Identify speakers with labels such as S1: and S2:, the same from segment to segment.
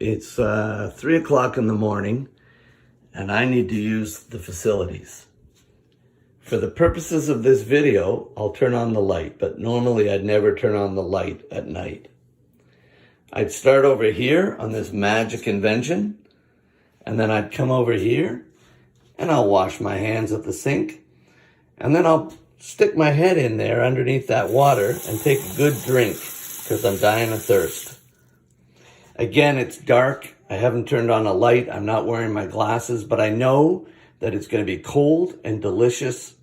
S1: It's 3 o'clock in the morning and I need to use the facilities. For the purposes of this video, I'll turn on the light, but normally I'd never turn on the light at night. I'd start over here on this magic invention, and then I'd come over here and I'll wash my hands at the sink, and then I'll stick my head in there underneath that water and take a good drink because I'm dying of thirst. Again, it's dark. I haven't turned on a light. I'm not wearing my glasses, but I know that it's going to be cold and delicious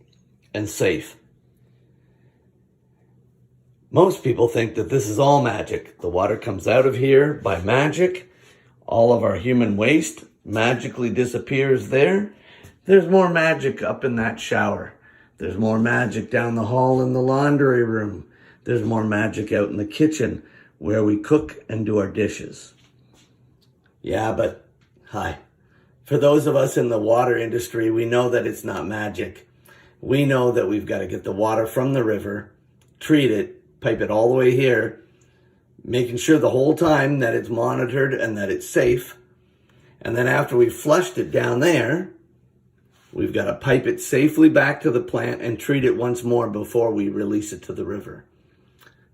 S1: and safe. Most people think that this is all magic. The water comes out of here by magic. All of our human waste magically disappears there. There's more magic up in that shower. There's more magic down the hall in the laundry room. There's more magic out in the kitchen where we cook and do our dishes. Yeah, but hi. For those of us in the water industry, we know that it's not magic. We know that we've got to get the water from the river, treat it, pipe it all the way here, making sure the whole time that it's monitored and that it's safe. And then after we've flushed it down there, we've got to pipe it safely back to the plant and treat it once more before we release it to the river.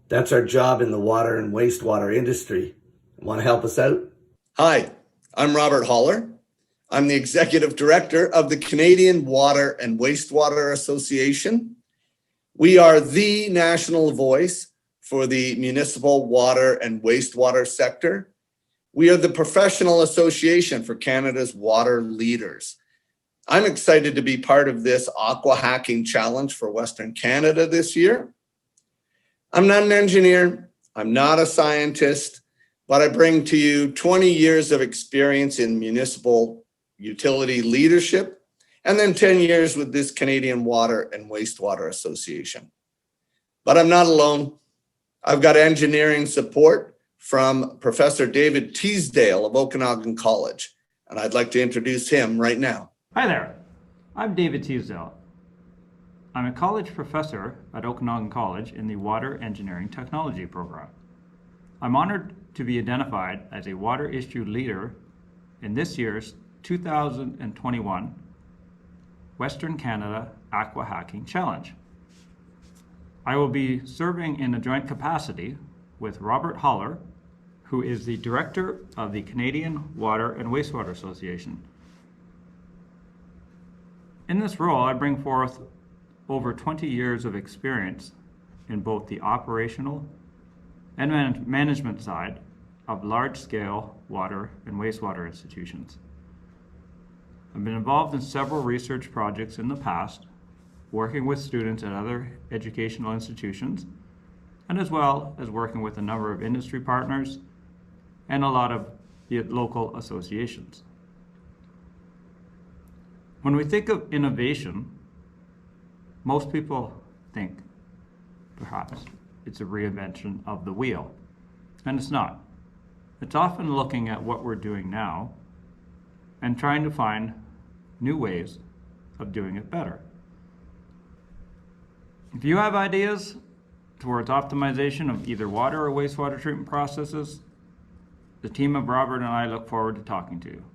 S1: That's our job in the water and wastewater industry. Want to help us out?
S2: Hi, I'm Robert Holler. I'm the Executive Director of the Canadian Water and Wastewater Association. We are the national voice for the municipal water and wastewater sector. We are the professional association for Canada's water leaders. I'm excited to be part of this AquaHacking challenge for Western Canada this year. I'm not an engineer, I'm not a scientist, but I bring to you 20 years of experience in municipal utility leadership, and then 10 years with this Canadian Water and Wastewater Association. But I'm not alone. I've got engineering support from Professor David Teasdale of Okanagan College, and I'd like to introduce him right now.
S3: Hi there, I'm David Teasdale. I'm a college professor at Okanagan College in the Water Engineering Technology program. I'm honored to be identified as a water issue leader in this year's 2021 Western Canada AquaHacking Challenge. I will be serving in a joint capacity with Robert Holler, who is the Director of the Canadian Water and Wastewater Association. In this role, I bring forth over 20 years of experience in both the operational and management side of large-scale water and wastewater institutions. I've been involved in several research projects in the past, working with students at other educational institutions, and as well as working with a number of industry partners and a lot of the local associations. When we think of innovation, most people think perhaps it's a reinvention of the wheel, and it's not. It's often looking at what we're doing now and trying to find new ways of doing it better. If you have ideas towards optimization of either water or wastewater treatment processes, the team of Robert and I look forward to talking to you,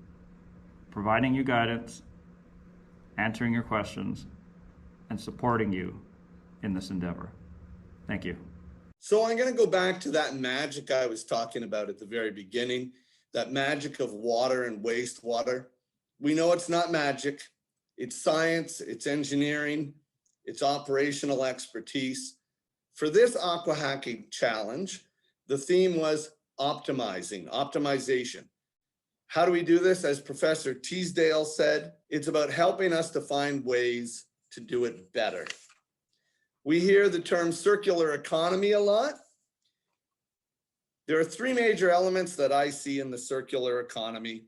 S3: providing you guidance, answering your questions, and supporting you in this endeavor. Thank you.
S2: So I'm going to go back to that magic I was talking about at the very beginning, that magic of water and wastewater. We know it's not magic. It's science, it's engineering, it's operational expertise. For this AquaHacking challenge, the theme was optimization. How do we do this? As Professor Teasdale said, it's about helping us to find ways to do it better. We hear the term circular economy a lot. There are three major elements that I see in the circular economy.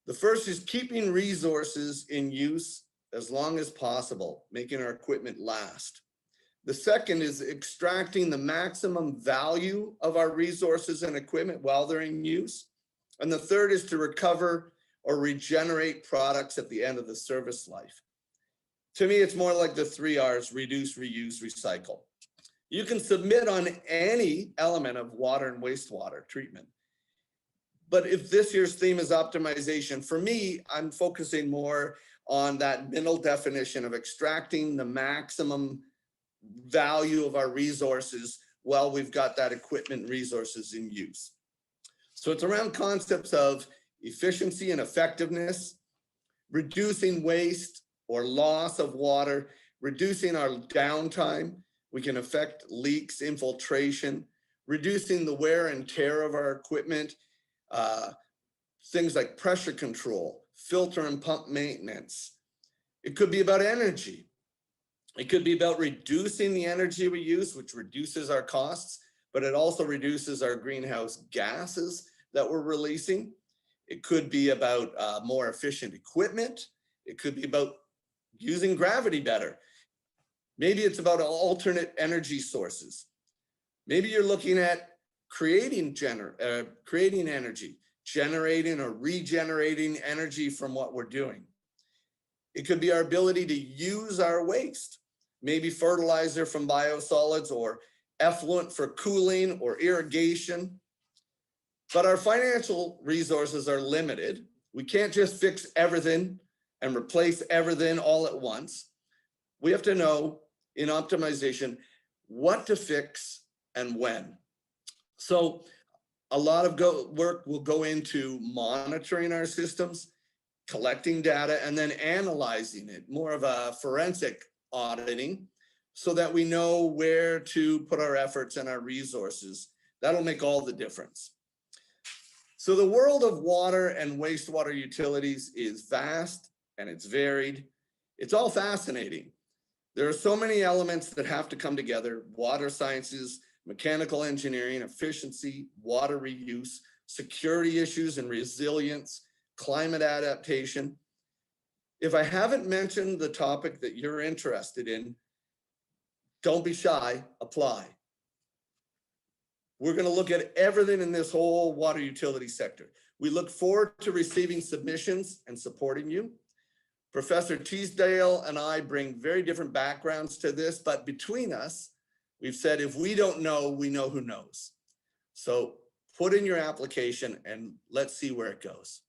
S2: The first is keeping resources in use as long as possible, making our equipment last. The second is extracting the maximum value of our resources and equipment while they're in use. And the third is to recover or regenerate products at the end of the service life. To me, it's more like the 3 R's: reduce, reuse, recycle. You can submit on any element of water and wastewater treatment. But if this year's theme is optimization, for me, I'm focusing more on that middle definition of extracting the maximum value of our resources while we've got that equipment resources in use. So it's around concepts of efficiency and effectiveness, reducing waste or loss of water, reducing our downtime. We can affect leaks, infiltration, reducing the wear and tear of our equipment, things like pressure control, filter and pump maintenance. It could be about energy. It could be about reducing the energy we use, which reduces our costs, but it also reduces our greenhouse gases that we're releasing. It could be about more efficient equipment. It could be about using gravity better. Maybe it's about alternate energy sources. Maybe you're looking at creating energy, generating or regenerating energy from what we're doing. It could be our ability to use our waste, maybe fertilizer from biosolids or effluent for cooling or irrigation. But our financial resources are limited. We can't just fix everything and replace everything all at once. We have to know in optimization what to fix and when. So a lot of work will go into monitoring our systems, collecting data, and then analyzing it, more of a forensic auditing, so that we know where to put our efforts and our resources. That'll make all the difference. So the world of water and wastewater utilities is vast and it's varied. It's all fascinating. There are so many elements that have to come together: water sciences, mechanical engineering, efficiency, water reuse, security issues and resilience, climate adaptation. If I haven't mentioned the topic that you're interested in, don't be shy, apply. We're going to look at everything in this whole water utility sector. We look forward to receiving submissions and supporting you. Professor Teasdale and I bring very different backgrounds to this, but between us, we've said if we don't know, we know who knows. So put in your application and let's see where it goes.